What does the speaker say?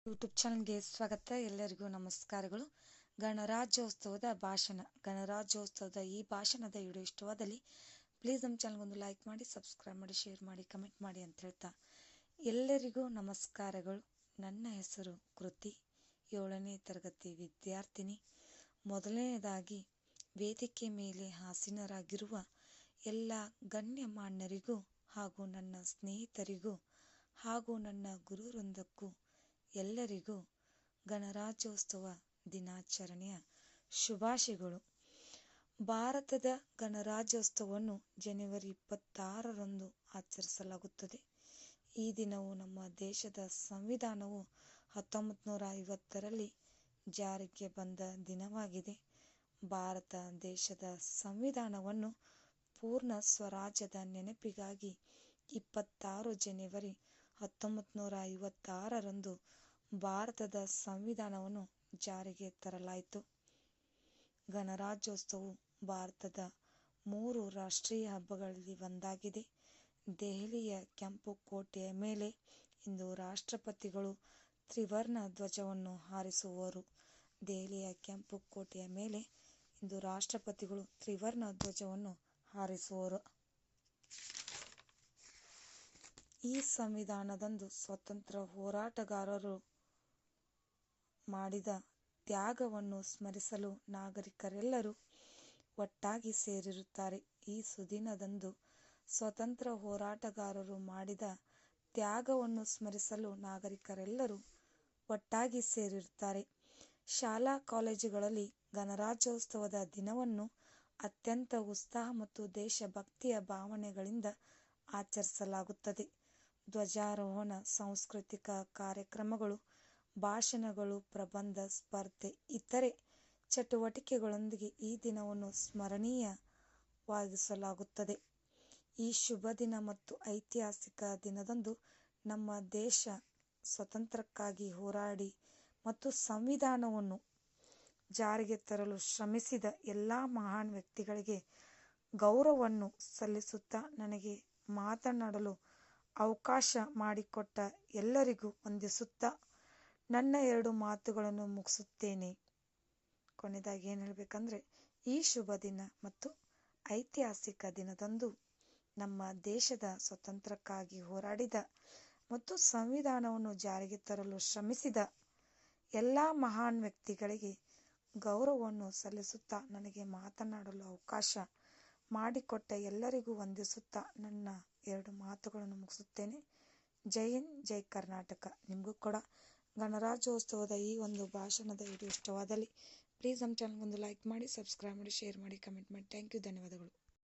YouTube ಚಾನಲ್ಗೆ ಸ್ವಾಗತ. ಎಲ್ಲರಿಗೂ ನಮಸ್ಕಾರಗಳು. ಗಣರಾಜ್ಯೋತ್ಸವದ ಭಾಷಣ. ಗಣರಾಜ್ಯೋತ್ಸವದ ಈ ಭಾಷಣದ ವಿಡಿಯೋ ಇಷ್ಟವಾದಲ್ಲಿ ಪ್ಲೀಸ್ ನಮ್ಮ ಚಾನಲ್ಗೊಂದು ಲೈಕ್ ಮಾಡಿ, ಸಬ್ಸ್ಕ್ರೈಬ್ ಮಾಡಿ, ಶೇರ್ ಮಾಡಿ, ಕಮೆಂಟ್ ಮಾಡಿ ಅಂತ ಹೇಳ್ತಾ ಎಲ್ಲರಿಗೂ ನಮಸ್ಕಾರಗಳು. ನನ್ನ ಹೆಸರು ಕೃತಿ, 7ನೇ ತರಗತಿ ವಿದ್ಯಾರ್ಥಿನಿ. ಮೊದಲನೇದಾಗಿ ವೇದಿಕೆ ಮೇಲೆ ಆಸೀನರಾಗಿರುವ ಎಲ್ಲ ಗಣ್ಯಮಾನ್ಯರಿಗೂ ಹಾಗೂ ನನ್ನ ಸ್ನೇಹಿತರಿಗೂ ಹಾಗೂ ನನ್ನ ಗುರುವೃಂದಕ್ಕೂ ಎಲ್ಲರಿಗೂ ಗಣರಾಜ್ಯೋತ್ಸವ ದಿನಾಚರಣೆಯ ಶುಭಾಶಯಗಳು. ಭಾರತದ ಗಣರಾಜ್ಯೋತ್ಸವವನ್ನು ಜನವರಿ 26ರಂದು ಆಚರಿಸಲಾಗುತ್ತದೆ. ಈ ದಿನವು ನಮ್ಮ ದೇಶದ ಸಂವಿಧಾನವು 1950ರಲ್ಲಿ ಜಾರಿಗೆ ಬಂದ ದಿನವಾಗಿದೆ. ಭಾರತ ದೇಶದ ಸಂವಿಧಾನವನ್ನು ಪೂರ್ಣ ಸ್ವರಾಜ್ಯದ ನೆನಪಿಗಾಗಿ 26 ಜನವರಿ 1956ರಂದು ಭಾರತದ ಸಂವಿಧಾನವನ್ನು ಜಾರಿಗೆ ತರಲಾಯಿತು. ಗಣರಾಜ್ಯೋತ್ಸವವು ಭಾರತದ 3 ರಾಷ್ಟ್ರೀಯ ಹಬ್ಬಗಳಲ್ಲಿ ಒಂದಾಗಿದೆ. ದೆಹಲಿಯ ಕೆಂಪು ಕೋಟೆಯ ಮೇಲೆ ಇಂದು ರಾಷ್ಟ್ರಪತಿಗಳು ತ್ರಿವರ್ಣ ಧ್ವಜವನ್ನು ಹಾರಿಸುವರು. ದೆಹಲಿಯ ಕೆಂಪು ಕೋಟೆಯ ಮೇಲೆ ಇಂದು ರಾಷ್ಟ್ರಪತಿಗಳು ತ್ರಿವರ್ಣ ಧ್ವಜವನ್ನು ಹಾರಿಸುವರು. ಈ ಸಂವಿಧಾನದಂದು ಸ್ವತಂತ್ರ ಹೋರಾಟಗಾರರು ಮಾಡಿದ ತ್ಯಾಗವನ್ನು ಸ್ಮರಿಸಲು ನಾಗರಿಕರೆಲ್ಲರೂ ಒಟ್ಟಾಗಿ ಸೇರಿರುತ್ತಾರೆ. ಈ ಸುದಿನದಂದು ಸ್ವತಂತ್ರ ಹೋರಾಟಗಾರರು ಮಾಡಿದ ತ್ಯಾಗವನ್ನು ಸ್ಮರಿಸಲು ನಾಗರಿಕರೆಲ್ಲರೂ ಒಟ್ಟಾಗಿ ಸೇರಿರುತ್ತಾರೆ. ಶಾಲಾ ಕಾಲೇಜುಗಳಲ್ಲಿ ಗಣರಾಜ್ಯೋತ್ಸವದ ದಿನವನ್ನು ಅತ್ಯಂತ ಉತ್ಸಾಹ ಮತ್ತು ದೇಶಭಕ್ತಿಯ ಭಾವನೆಗಳಿಂದ ಆಚರಿಸಲಾಗುತ್ತದೆ. ಧ್ವಜಾರೋಹಣ, ಸಾಂಸ್ಕೃತಿಕ ಕಾರ್ಯಕ್ರಮಗಳು, ಭಾಷಣಗಳು, ಪ್ರಬಂಧ ಸ್ಪರ್ಧೆ, ಇತರೆ ಚಟುವಟಿಕೆಗಳೊಂದಿಗೆ ಈ ದಿನವನ್ನು ಸ್ಮರಣೀಯವಾಗಿಸಲಾಗುತ್ತದೆ. ಈ ಶುಭ ದಿನ ಮತ್ತು ಐತಿಹಾಸಿಕ ದಿನದಂದು ನಮ್ಮ ದೇಶ ಸ್ವಾತಂತ್ರ್ಯಕ್ಕಾಗಿ ಹೋರಾಡಿ ಮತ್ತು ಸಂವಿಧಾನವನ್ನು ಜಾರಿಗೆ ತರಲು ಶ್ರಮಿಸಿದ ಎಲ್ಲ ಮಹಾನ್ ವ್ಯಕ್ತಿಗಳಿಗೆ ಗೌರವವನ್ನು ಸಲ್ಲಿಸುತ್ತಾ, ನನಗೆ ಮಾತನಾಡಲು ಅವಕಾಶ ಮಾಡಿಕೊಟ್ಟ ಎಲ್ಲರಿಗೂ ವಂದಿಸುತ್ತಾ ನನ್ನ 2 ಮಾತುಗಳನ್ನು ಮುಗಿಸುತ್ತೇನೆ. ಕೊನೆಯದಾಗಿ ಏನು ಹೇಳಬೇಕಂದ್ರೆ, ಈ ಶುಭ ದಿನ ಮತ್ತು ಐತಿಹಾಸಿಕ ದಿನದಂದು ನಮ್ಮ ದೇಶದ ಸ್ವಾತಂತ್ರ್ಯಕ್ಕಾಗಿ ಹೋರಾಡಿದ ಮತ್ತು ಸಂವಿಧಾನವನ್ನು ಜಾರಿಗೆ ತರಲು ಶ್ರಮಿಸಿದ ಎಲ್ಲ ಮಹಾನ್ ವ್ಯಕ್ತಿಗಳಿಗೆ ಗೌರವವನ್ನು ಸಲ್ಲಿಸುತ್ತಾ, ನನಗೆ ಮಾತನಾಡಲು ಅವಕಾಶ ಮಾಡಿಕೊಟ್ಟ ಎಲ್ಲರಿಗೂ ವಂದಿಸುತ್ತಾ ನನ್ನ 2 ಮಾತುಗಳನ್ನು ಮುಗಿಸುತ್ತೇನೆ. ಜೈ ಹಿಂದ್, ಜೈ ಕರ್ನಾಟಕ. ನಿಮಗೂ ಕೂಡ ಗಣರಾಜ್ಯೋತ್ಸವದ ಈ ಒಂದು ಭಾಷಣದ ವಿಡಿಯೋ ಇಷ್ಟವಾದಲ್ಲಿ ಪ್ಲೀಸ್ ನಮ್ಮ ಚಾನಲ್ಗೊಂದು ಲೈಕ್ ಮಾಡಿ, ಸಬ್ಸ್ಕ್ರೈಬ್ ಮಾಡಿ, ಶೇರ್ ಮಾಡಿ, ಕಮೆಂಟ್ ಮಾಡಿ. Thank you. ಧನ್ಯವಾದಗಳು.